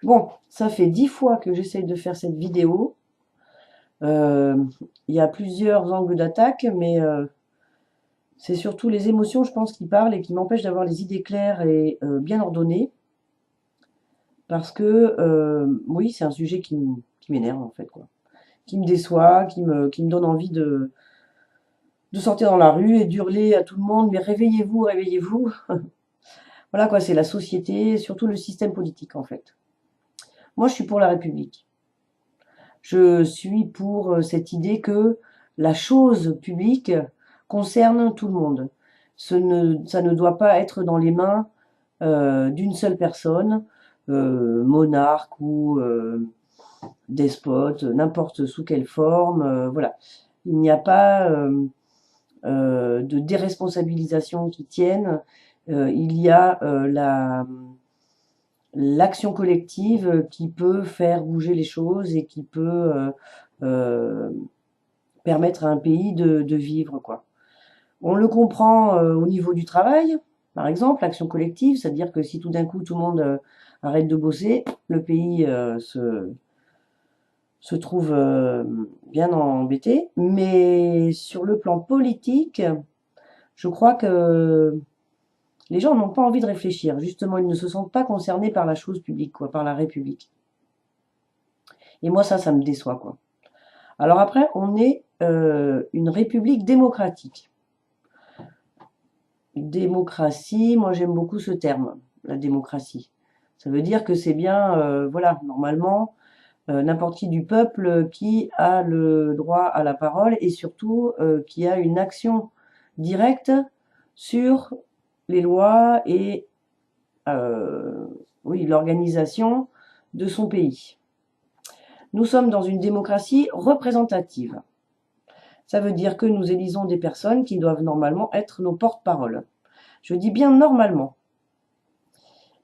Bon, ça fait 10 fois que j'essaye de faire cette vidéo. Euh, Il y a plusieurs angles d'attaque, mais c'est surtout les émotions, je pense, qui parlent et qui m'empêchent d'avoir les idées claires et bien ordonnées. Parce que, oui, c'est un sujet qui m'énerve, en fait, quoi. Qui me déçoit, qui me donne envie de sortir dans la rue et d'hurler à tout le monde, mais réveillez-vous, réveillez-vous. Voilà, quoi, c'est la société, surtout le système politique, en fait. Moi, je suis pour la République. Je suis pour cette idée que la chose publique concerne tout le monde. Ça ne doit pas être dans les mains d'une seule personne, monarque ou despote, n'importe sous quelle forme. Voilà. Il n'y a pas de déresponsabilisation qui tienne. Il y a l'action collective qui peut faire bouger les choses et qui peut euh, permettre à un pays de vivre, quoi. On le comprend au niveau du travail, par exemple, l'action collective, c'est-à-dire que si tout d'un coup tout le monde arrête de bosser, le pays se trouve bien embêté. Mais sur le plan politique, je crois que les gens n'ont pas envie de réfléchir. Justement, ils ne se sentent pas concernés par la chose publique, quoi, par la République. Et moi, ça me déçoit, quoi. Alors après, on est une république démocratique. Démocratie, moi j'aime beaucoup ce terme, la démocratie. Ça veut dire que c'est bien, voilà, normalement, n'importe qui du peuple qui a le droit à la parole et surtout qui a une action directe sur les lois et oui, l'organisation de son pays. Nous sommes dans une démocratie représentative. Ça veut dire que nous élisons des personnes qui doivent normalement être nos porte-parole. Je dis bien normalement,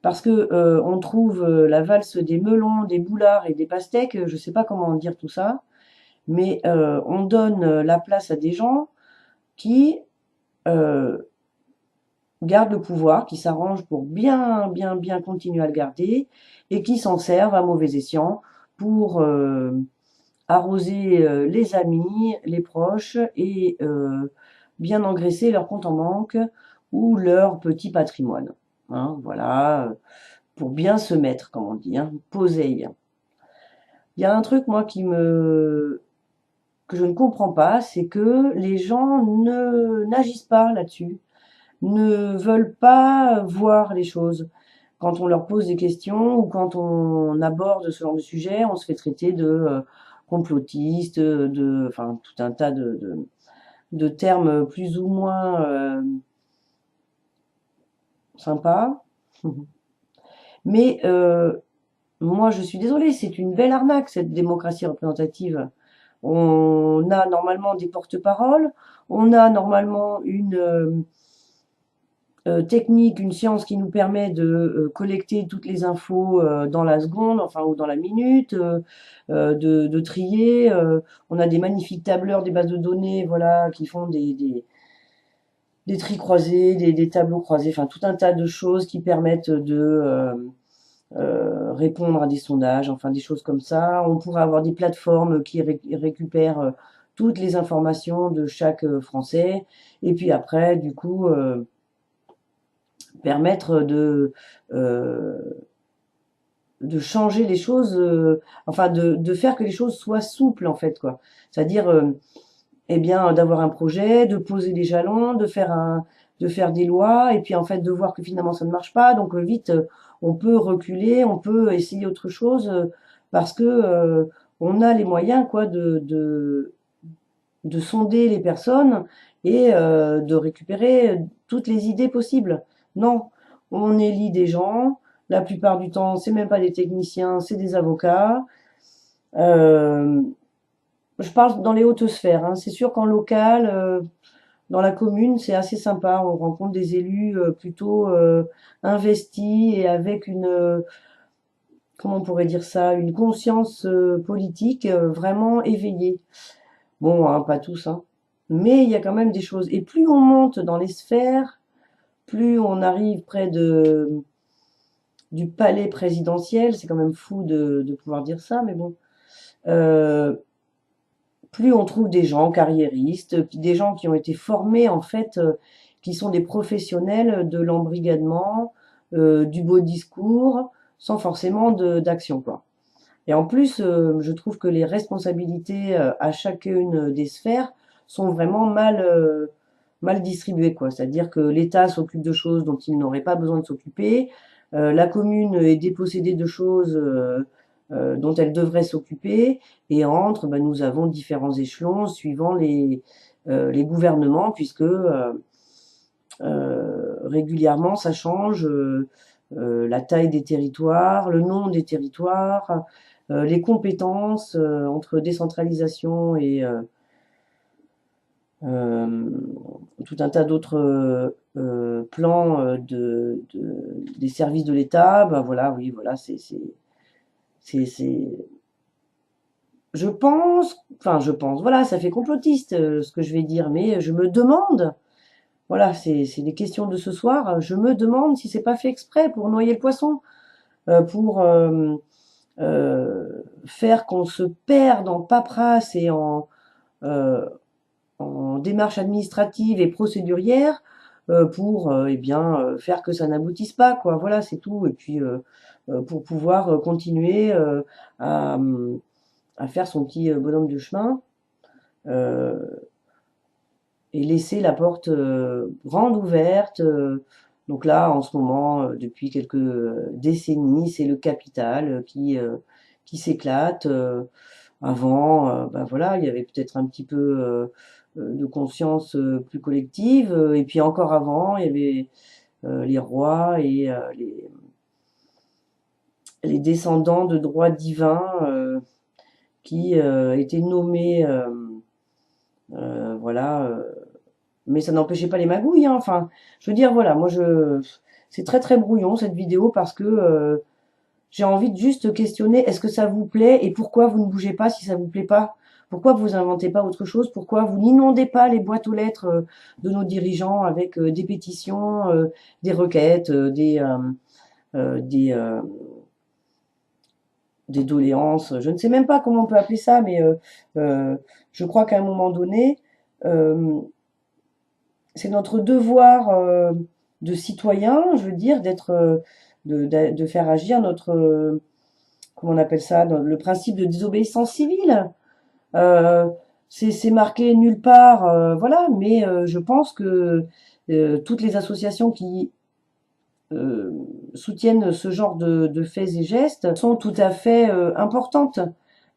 parce que on trouve la valse des melons, des boulards et des pastèques, je ne sais pas comment dire tout ça, mais on donne la place à des gens qui euh, gardent le pouvoir, qui s'arrangent pour bien continuer à le garder, et qui s'en servent à mauvais escient pour arroser les amis, les proches, et bien engraisser leur compte en banque ou leur petit patrimoine. Hein, voilà, pour bien se mettre, comme on dit, hein, poser. Il y a un truc, moi, que je ne comprends pas, c'est que les gens ne n'agissent pas là-dessus, ne veulent pas voir les choses. Quand on leur pose des questions ou quand on aborde ce genre de sujet, on se fait traiter de complotiste, enfin, tout un tas de termes plus ou moins sympas. Mais moi, je suis désolée, c'est une belle arnaque, cette démocratie représentative. On a normalement des porte-paroles, on a normalement une technique, une science qui nous permet de collecter toutes les infos dans la seconde, enfin, ou dans la minute, de trier. On a des magnifiques tableurs, des bases de données, voilà, qui font des tris croisés, des tableaux croisés, enfin, tout un tas de choses qui permettent de répondre à des sondages, enfin des choses comme ça. On pourrait avoir des plateformes qui récupèrent toutes les informations de chaque Français. Et puis après, du coup, permettre euh, de changer les choses, enfin de faire que les choses soient souples en fait, quoi. C'est-à-dire, eh bien, d'avoir un projet, de poser des jalons, de faire des lois, et puis en fait de voir que finalement ça ne marche pas, donc vite on peut reculer, on peut essayer autre chose parce que on a les moyens quoi de sonder les personnes et de récupérer toutes les idées possibles. Non, on élit des gens, la plupart du temps c'est même pas des techniciens, c'est des avocats. Euh, je parle dans les hautes sphères, hein. C'est sûr qu'en local, dans la commune, c'est assez sympa. On rencontre des élus plutôt investis et avec une, comment on pourrait dire ça, une conscience politique vraiment éveillée. Bon, hein, pas tous, hein. Mais il y a quand même des choses. Et plus on monte dans les sphères, plus on arrive près du palais présidentiel. C'est quand même fou de pouvoir dire ça, mais bon. Euh, Plus on trouve des gens carriéristes, des gens qui ont été formés en fait, qui sont des professionnels de l'embrigadement, du beau discours, sans forcément d'action, quoi. Et en plus, je trouve que les responsabilités à chacune des sphères sont vraiment mal distribuées, quoi. C'est-à-dire que l'État s'occupe de choses dont il n'aurait pas besoin de s'occuper, la commune est dépossédée de choses dont elle devrait s'occuper, et entre, ben, nous avons différents échelons suivant les gouvernements, puisque régulièrement ça change. La taille des territoires, le nom des territoires, les compétences entre décentralisation et euh, tout un tas d'autres plans des services de l'État. Ben voilà, oui, voilà, c'est, je pense, voilà, ça fait complotiste ce que je vais dire, mais je me demande, voilà, c'est les questions de ce soir, je me demande si c'est pas fait exprès pour noyer le poisson, pour faire qu'on se perde en paperasse et euh, en démarches administratives et procédurières pour eh bien faire que ça n'aboutisse pas, quoi. Voilà, c'est tout. Et puis pour pouvoir continuer à, à faire son petit bonhomme de chemin euh, et laisser la porte grande ouverte. Donc là, en ce moment, depuis quelques décennies, c'est le capital qui s'éclate. Avant, ben voilà, il y avait peut-être un petit peu de conscience plus collective. Et puis encore avant, il y avait les rois et les descendants de droits divins qui étaient nommés, voilà. Mais ça n'empêchait pas les magouilles, hein. Enfin, je veux dire, voilà, c'est très très brouillon cette vidéo parce que j'ai envie de juste questionner, est-ce que ça vous plaît et pourquoi vous ne bougez pas si ça vous plaît pas? Pourquoi vous inventez pas autre chose? Pourquoi vous n'inondez pas les boîtes aux lettres de nos dirigeants avec des pétitions, des requêtes, des, des doléances? Je ne sais même pas comment on peut appeler ça, mais je crois qu'à un moment donné, euh, c'est notre devoir de citoyen, je veux dire, de faire agir notre, comment on appelle ça, le principe de désobéissance civile. Euh, c'est marqué nulle part, voilà, mais je pense que toutes les associations qui euh, soutiennent ce genre de faits et gestes sont tout à fait importantes.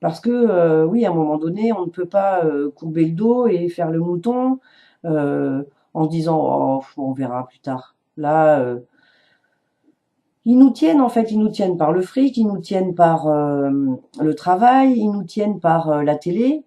Parce que oui, à un moment donné, on ne peut pas courber le dos et faire le mouton euh, en se disant oh, on verra plus tard. Là, ils nous tiennent en fait, ils nous tiennent par le fric, ils nous tiennent par le travail, ils nous tiennent par la télé,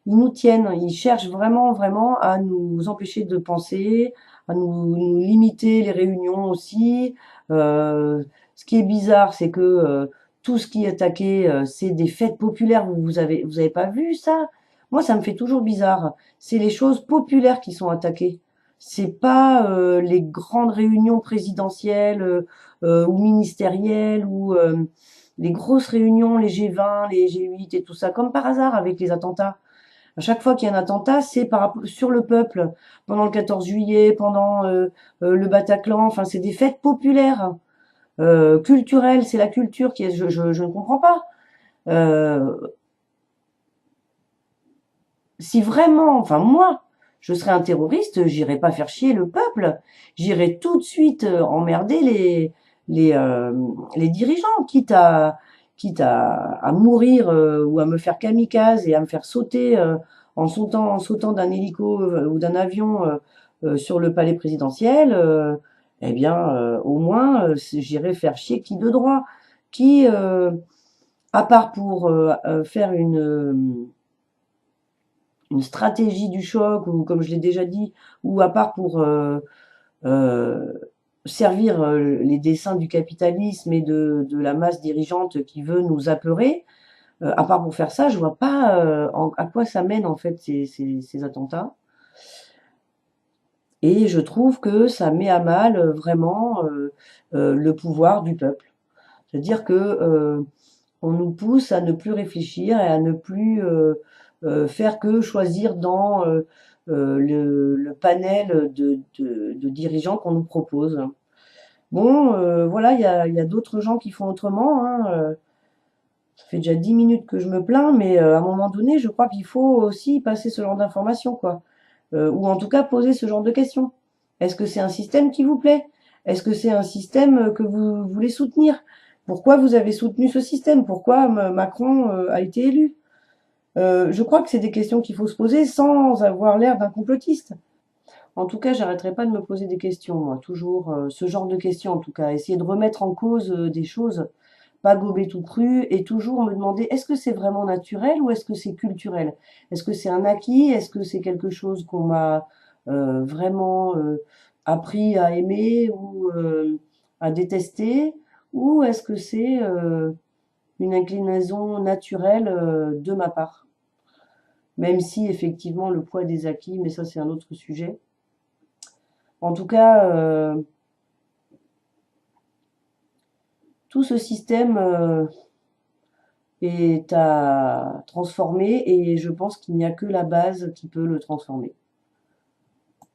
ils nous tiennent, ils cherchent vraiment, vraiment à nous empêcher de penser, à nous limiter les réunions aussi. Ce qui est bizarre, c'est que tout ce qui est attaqué, c'est des fêtes populaires. Vous avez pas vu ça? Moi, ça me fait toujours bizarre. C'est les choses populaires qui sont attaquées. C'est pas les grandes réunions présidentielles ou ministérielles ou les grosses réunions, les G20, les G8 et tout ça, comme par hasard avec les attentats. À chaque fois qu'il y a un attentat, c'est sur le peuple. Pendant le 14 juillet, pendant le Bataclan, enfin, c'est des fêtes populaires, culturelles. C'est la culture qui est. Je ne comprends pas. Euh, Si vraiment, enfin moi, je serais un terroriste, j'irais pas faire chier le peuple. J'irais tout de suite emmerder les euh, les dirigeants, quitte à mourir ou à me faire kamikaze et à me faire sauter en sautant d'un hélico ou d'un avion sur le palais présidentiel. Eh bien, au moins, j'irais faire chier qui de droit, qui, à part pour faire une stratégie du choc, ou comme je l'ai déjà dit, ou à part pour euh, servir les desseins du capitalisme et de la masse dirigeante qui veut nous apeurer, à part pour faire ça, je vois pas à quoi ça mène en fait ces attentats. Et je trouve que ça met à mal vraiment le pouvoir du peuple. C'est-à-dire que on nous pousse à ne plus réfléchir et à ne plus faire que choisir dans le panel de dirigeants qu'on nous propose. Bon, voilà, il y a d'autres gens qui font autrement, hein. Ça fait déjà 10 minutes que je me plains, mais à un moment donné, je crois qu'il faut aussi passer ce genre d'informations, quoi. Ou en tout cas poser ce genre de questions. Est-ce que c'est un système qui vous plaît? Est-ce que c'est un système que vous voulez soutenir? Pourquoi vous avez soutenu ce système? Pourquoi Macron a été élu? Je crois que c'est des questions qu'il faut se poser sans avoir l'air d'un complotiste. En tout cas, j'arrêterai pas de me poser des questions, moi, toujours ce genre de questions, en tout cas, essayer de remettre en cause des choses, pas gober tout cru, et toujours me demander est-ce que c'est vraiment naturel ou est-ce que c'est culturel? Est-ce que c'est un acquis? Est-ce que c'est quelque chose qu'on m'a vraiment appris à aimer ou à détester? Ou est-ce que c'est une inclinaison naturelle de ma part? Même si effectivement le poids des acquis, mais ça c'est un autre sujet. En tout cas, tout ce système est à transformer et je pense qu'il n'y a que la base qui peut le transformer.